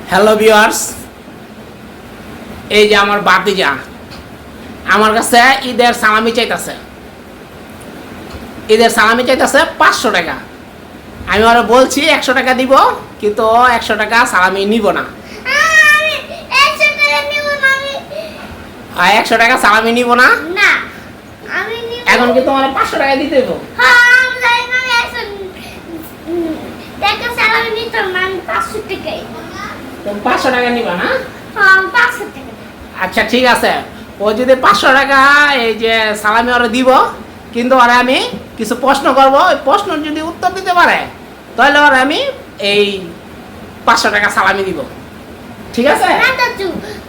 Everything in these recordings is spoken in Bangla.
হ্যালো ভিউয়ার্স, এই যে আমার বাতিজা আমার কাছে ঈদের সালামি চাইতেছে। 500 টাকা। আমি ওরা বলছি 100 টাকা দিব, কিন্তু ও 100 টাকা সালামি নিব না। 100 টাকা সালামি নিব না। এখন কি তোমার 500 টাকা দিতে হইব? তুমি 500 টাকা নিবা না? আচ্ছা ঠিক আছে, ও যদি 500 টাকা এই যে সালামি ওরা দিব, কিন্তু ওরা আমি কিছু প্রশ্ন করবো, ওই প্রশ্ন যদি উত্তর দিতে পারে তাহলে ওরা আমি এই 500 টাকা সালামি দিব। ঠিক আছে?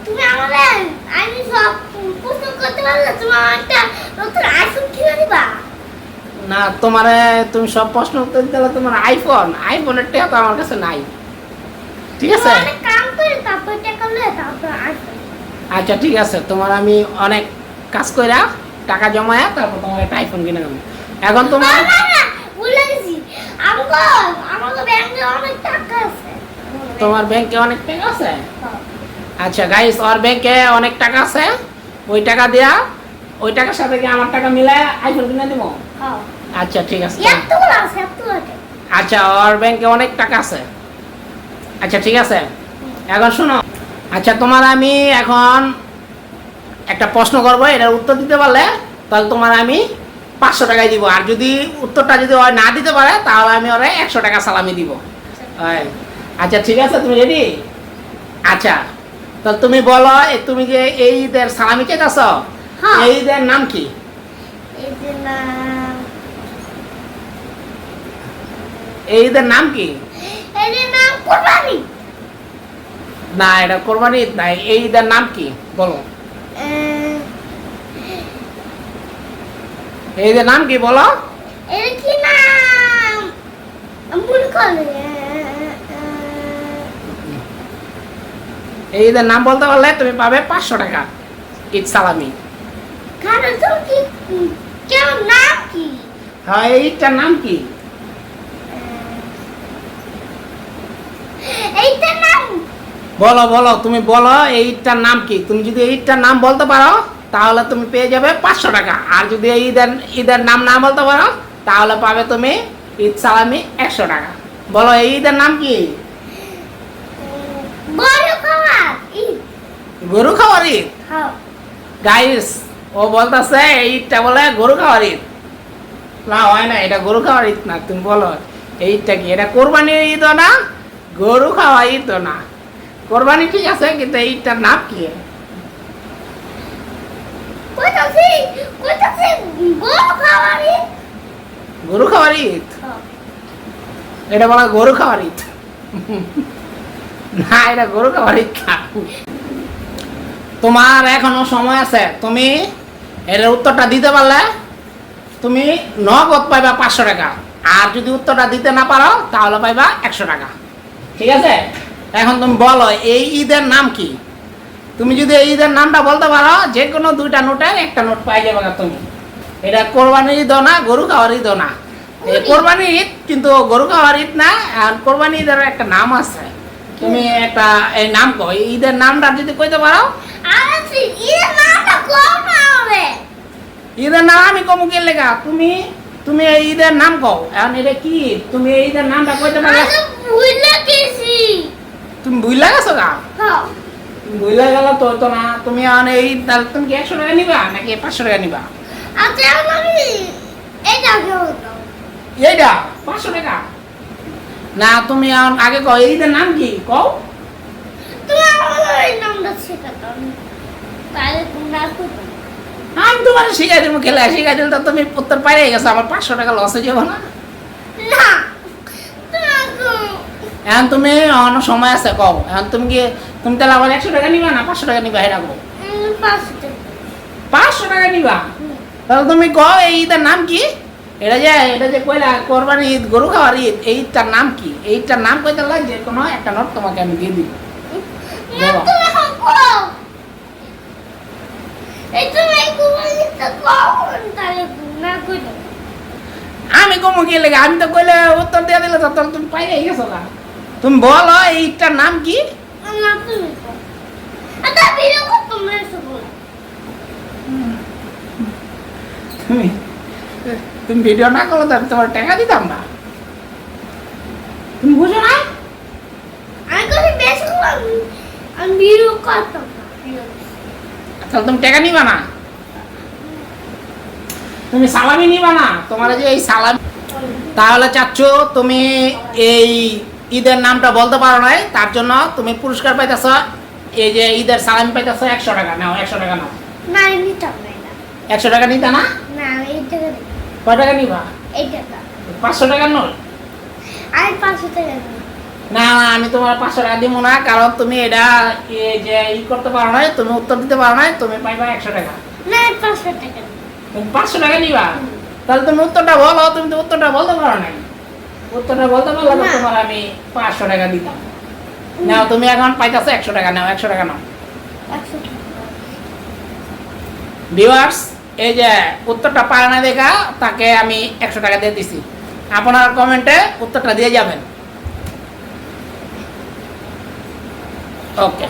তুমি আমাদের আমি সব প্রশ্ন করতে পারলে তোমার একটা নতুন আইফোন কিনে দিবা। না, তুমি সব প্রশ্ন উত্তর দিতে হলে তোমার আইফোনের টাকা তো আমার কাছে নাই। ঠিক আছে? অনেক কাম করে তারপর টাকা লয়ে তারপর আইফোন। আচ্ছা ঠিক আছে, তোমার আমি অনেক কাজ কইরা টাকা জমায়া তারপর তোমার একটা আইফোন কিনে দেবো। এখন তোমার ভুলে গেছি, আমাকে ব্যাংকে অনেক টাকা আছে। তোমার ব্যাংকে অনেক টাকা আছে? আচ্ছা গাইস, ওর ব্যাংকে অনেক টাকা আছে। ওই টাকা দিয়া, ওই টাকার সাথে কি আমার টাকা মিলায় আইফোন কিনে দেবো? আচ্ছা ঠিক আছে। আচ্ছা, ওর ব্যাংকে অনেক টাকা আছে। আচ্ছা ঠিক আছে, এখন শোনো। আচ্ছা, তোমার আমি এখন একটা প্রশ্ন করবো, এটার উত্তর দিতে পারলে তাহলে তোমার আমি 500 টাকাই দিব। আর যদি উত্তরটা যদি ওরা না দিতে পারে তাহলে আমি ওরা 100 টাকা সালামি দিব। আচ্ছা ঠিক আছে, তুমি রেডি? আচ্ছা, তো তুমি বলো, তুমি যে এই ঈদের সালামি চাইতেছ, এই ঈদের নাম কি? এই ঈদের নাম কি? না, এটা কোরবানি ঈদ নাই। এই ঈদের নাম কি বলো? এই ঈদের নাম কি বলো? এর কি নাম ভুল করে। এই ঈদের নাম বলতে পারলে তুমি পাবে 500 টাকা ঈদ সালামি। কারণ তুমি কি কেমন নাম কি? হ্যাঁ, এই ঈদটার নাম কি? এইটার নাম বলো বলো, তুমি বলো এই ঈদটার নাম কি? তুমি যদি এই ঈদটার নাম বলতে পারো তাহলে তুমি পেয়ে যাবে 500 টাকা। আর যদি এই ঈদের নাম না বলতে পারো তাহলে পাবে তুমি ঈদ সালামি 100 টাকা। বলো, এই ঈদের নাম কি? গরু খাওয়ার ঈদ। গরু খাওয়ার ঈদ? হ্যাঁ। গাইস, ও বলতেছে এই ঈদটা বলে গরু খাওয়ার ঈদ। না, হয় না, এটা গরু খাওয়ার ঈদ না। তুমি বলো এই ঈদটা কি? এটা কোরবানির ঈদও না, গরু খাওয়া ঈদও না। কোরবানি ঠিক আছে, কিন্তু এই ঈদটার নাম কি? কইতাছি গরু খাওয়ার ঈদ। গরু খাওয়ার ঈদ? এটা বলা গরু খাওয়ার ঈদ না, এটা গরু খাওয়ার ঈদ না। তোমার এখনো সময় আছে, তুমি এর উত্তরটা দিতে পারলে তুমি নগদ পাইবা 500 টাকা। আর যদি উত্তরটা দিতে না পারো তাহলে পাইবা 100 টাকা। ঠিক আছে? এখন তুমি বলো এই ঈদের নাম কি? তুমি যদি এই ঈদের নামটা বলতে পারো, যে কোনো 2টা নোটের একটা নোট পাই যাবে তুমি। এটা কোরবানির ঈদও না, গরু খাওয়ার ঈদও না। এই কোরবানির ঈদ, কিন্তু গরু খাওয়ার ঈদ না। আর কোরবানি ঈদের একটা নাম আছে, তুমি একটা এই নাম কও। এই ঈদের নামটা যদি কইতে পারো। ঈদের নামটা কোন হবে? ঈদের নাম আমি কমু কি লেখা? তুমি এই ঈদের নাম কও। এখন এটা কি? তুমি এই ঈদের নামটা কইতে পারো? আমি ভুলে গেছি। তুমি ভুইলা গেছো গা? হ্যাঁ। ভুইলা গেল তো না। তুমি এখন এই তাহলে তুমি কি 100 টাকা নিবা নাকি 500 টাকা নিবা? আচ্ছা, আমি এইটা বলতো। এইটা 500 টাকা না। তুমি এখন আগে কও এই ঈদের নাম কি কও। তুমি আমাকে এই নামটা শেখাতো, তাহলে তোমরা কইতো। আমি তোমার শিখাই দেবো, খেলা শিখাই দিলে তো তুমি উত্তর পাইরে গেছো। আমার 500 টাকা লস হয়ে যাবো না? না, এখন তুমি অন্য সময় আছে কও। এখন তুমি তাহলে আবার 100 টাকা নিবা না 500 টাকা নিবা? এটা কও। 500 টাকা নিবা? তাহলে তুমি কও এই ঈদের নাম কি? এটা যে কইলা কোরবানি ঈদ, গরু খাওয়ার ঈদ, এই ঈদটার নাম কি? এই ঈদটার নাম কইতে লাগে যে কোনো একটা নোট তোমাকে আমি দিয়ে দিব। আমি কমু কি লেগে? আমি তো কইলে উত্তর দিয়ে দিলে তো তুমি পাইরে গেছো না। তুমি বলো এই ঈদটার নাম কি? না তুমি কর আচ্ছা ভিডিও কর তোমরা এসে বলো তুমি ভিডিও না করলে তো আমি তোমার টাকা দিতাম না। তুমি বুঝো না? আমি কই বেশ করলাম আমি ভিডিও করতাম না তাহলে তুমি টাকা নিবা না? তুমি সালামি নিবা না? তোমার যে এই সালামি, তাহলে চাচ্ছ তুমি এই ঈদের নামটা বলতে পারো নাই, তার জন্য তুমি পুরস্কার পাইতেছ। এই যে ঈদের সালামি পাইতেছ 100 টাকা নাও, 100 টাকা নাও। না আমি নিতাম না এটা 100 টাকা নিতা না? না আমি এই টাকা দিই কয় টাকা নিবা? এই টাকা 500 টাকার নোট? আমি 500 টাকা দিই না না, আমি তোমার 500 টাকা দিব না, কারণ তুমি এটা এই যে করতে পারো নাই, তুমি উত্তর দিতে পারো নাই, তুমি পাইবা 100 টাকা। না 500 টাকা দিই তুমি 500 টাকা নিবা? তাহলে তুমি উত্তরটা বলো, তুমি তো উত্তরটা বলতে পারো নাই। উত্তরটা বলতে পারলে তো না। তোমার আমি 500 টাকা দিতাম। নাও তুমি এখন পাইতেছো 100 টাকা, নাও 100 টাকা নাও। 100 টাকা ভিউয়ার্স, এই যে উত্তরটা পারে না দেখা তাকে আমি 100 টাকা দিয়ে দিছি। আপনার কমেন্টে উত্তরটা দিয়ে যাবেন। ওকে।